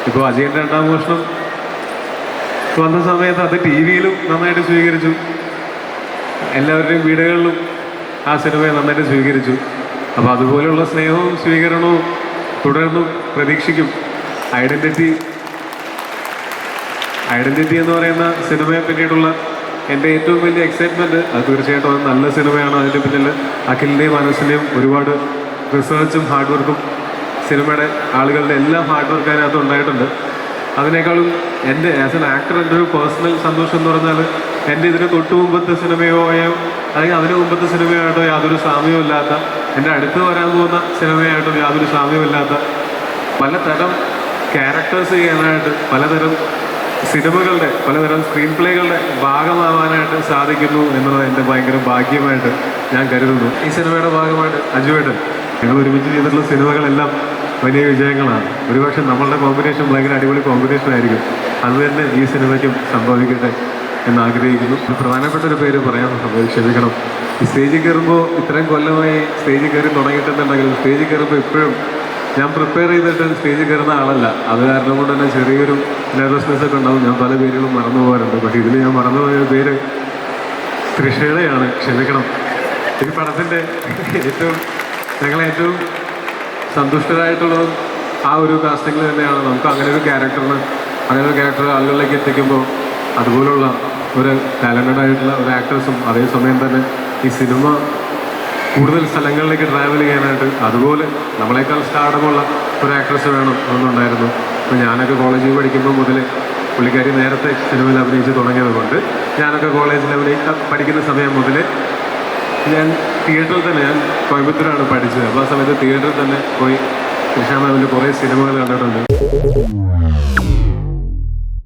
ഇപ്പോൾ അജയൻ്റെ രണ്ടാം മോഷണം വന്ന സമയത്ത് അത് ടി വിയിലും നന്നായിട്ട് സ്വീകരിച്ചു, എല്ലാവരുടെയും വീടുകളിലും ആ സിനിമയെ നന്നായിട്ട് സ്വീകരിച്ചു. അപ്പോൾ അതുപോലെയുള്ള സ്നേഹവും സ്വീകരണവും തുടർന്നും പ്രതീക്ഷിക്കും. ഐഡൻറ്റിറ്റി എന്ന് പറയുന്ന സിനിമയെ പിന്നീടുള്ള എൻ്റെ ഏറ്റവും വലിയ എക്സൈറ്റ്മെൻറ്റ് അത് തീർച്ചയായിട്ടും അത് നല്ല സിനിമയാണ്. അതിൻ്റെ പിന്നിൽ അഖിലിൻ്റെയും മനസ്സിൻ്റെയും ഒരുപാട് റിസർച്ചും ഹാർഡ് വർക്കും സിനിമയുടെ ആളുകളുടെ എല്ലാം ഹാർഡ് വർക്ക് അതിനകത്ത് ഉണ്ടായിട്ടുണ്ട്. അതിനേക്കാളും എൻ്റെ ആസ് എൻ ആക്ടർ എൻ്റെ ഒരു പേഴ്സണൽ സന്തോഷം എന്ന് പറഞ്ഞാൽ എൻ്റെ ഇതിന് തൊട്ട് മുമ്പത്തെ സിനിമയോ അല്ലെങ്കിൽ അതിന് മുമ്പത്തെ സിനിമയായിട്ടോ യാതൊരു സാമ്യവും ഇല്ലാത്ത, എൻ്റെ അടുത്ത് വരാൻ പോകുന്ന സിനിമയായിട്ടോ യാതൊരു സാമ്യവും ഇല്ലാത്ത പലതരം ക്യാരക്ടേഴ്സ് ചെയ്യാനായിട്ട്, പലതരം സിനിമകളുടെ പലതരം സ്ക്രീൻ പ്ലേകളുടെ ഭാഗമാവാനായിട്ട് സാധിക്കുന്നു എന്നുള്ളത് എൻ്റെ ഭയങ്കര ഭാഗ്യമായിട്ട് ഞാൻ കരുതുന്നു. ഈ സിനിമയുടെ ഭാഗമായിട്ട് അജുവേട്ടൻ ഞങ്ങൾ ഒരുമിച്ച് ചെയ്തിട്ടുള്ള സിനിമകളെല്ലാം വലിയ വിജയങ്ങളാണ്. ഒരുപക്ഷെ നമ്മളുടെ കോമ്പിനേഷൻ ഭയങ്കര അടിപൊളി കോമ്പിനേഷൻ ആയിരിക്കും. അത് തന്നെ ഈ സിനിമയ്ക്കും സംഭവിക്കട്ടെ എന്ന് ആഗ്രഹിക്കുന്നു. ഒരു പ്രധാനപ്പെട്ട ഒരു പേര് പറയാൻ ക്ഷമിക്കണം. ഈ സ്റ്റേജിൽ കയറുമ്പോൾ ഇത്രയും കൊല്ലമായി സ്റ്റേജിൽ കയറി തുടങ്ങിയിട്ടുണ്ടെങ്കിലും സ്റ്റേജിൽ കയറുമ്പോൾ ഇപ്പോഴും ഞാൻ പ്രിപ്പയർ ചെയ്തിട്ട് സ്റ്റേജിൽ കയറുന്ന ആളല്ല. അത് കാരണം കൊണ്ട് തന്നെ ചെറിയൊരു നെർവസ്നെസ് ഒക്കെ ഉണ്ടാവും. ഞാൻ പല പേരുകളും മറന്നു പോകാറുണ്ട്. പക്ഷേ ഇതിൽ ഞാൻ മറന്നുപോയ പേര് തൃഷയുടെയാണ്, ക്ഷമിക്കണം. ഈ പടത്തിൻ്റെ ഞങ്ങളേറ്റവും സന്തുഷ്ടരായിട്ടുള്ളതും ആ ഒരു കാസ്റ്റിങ്ങിൽ തന്നെയാണ്. നമുക്ക് അങ്ങനെ ഒരു ക്യാരക്ടർ ആളുകളിലേക്ക് എത്തിക്കുമ്പോൾ അതുപോലുള്ള ഒരു ടാലൻറ്റഡ് ആയിട്ടുള്ള ഒരു ആക്ടേഴ്സും അതേസമയം തന്നെ ഈ സിനിമ കൂടുതൽ സ്ഥലങ്ങളിലേക്ക് ട്രാവൽ ചെയ്യാനായിട്ട് അതുപോലെ നമ്മളെക്കാൾ സ്റ്റാർഡമുള്ള ഒരു ആക്ട്രസ് വേണം എന്നുണ്ടായിരുന്നു. അപ്പോൾ ഞാനൊക്കെ കോളേജിൽ പഠിക്കുമ്പോൾ മുതൽ പുള്ളിക്കാരി നേരത്തെ സിനിമയിൽ അഭിനയിച്ച് തുടങ്ങിയത് കൊണ്ട് ഞാനൊക്കെ കോളേജിൽ പഠിക്കുന്ന സമയം മുതൽ ഞാൻ തിയേറ്ററിൽ തന്നെ, ഞാൻ കോയമ്പത്തൂരാണ് പഠിച്ചത്. അപ്പോൾ ആ സമയത്ത് തിയേറ്ററിൽ തന്നെ പോയി തൃഷ മാമിൻ്റെ കുറേ സിനിമകൾ കണ്ടിട്ടുണ്ട്.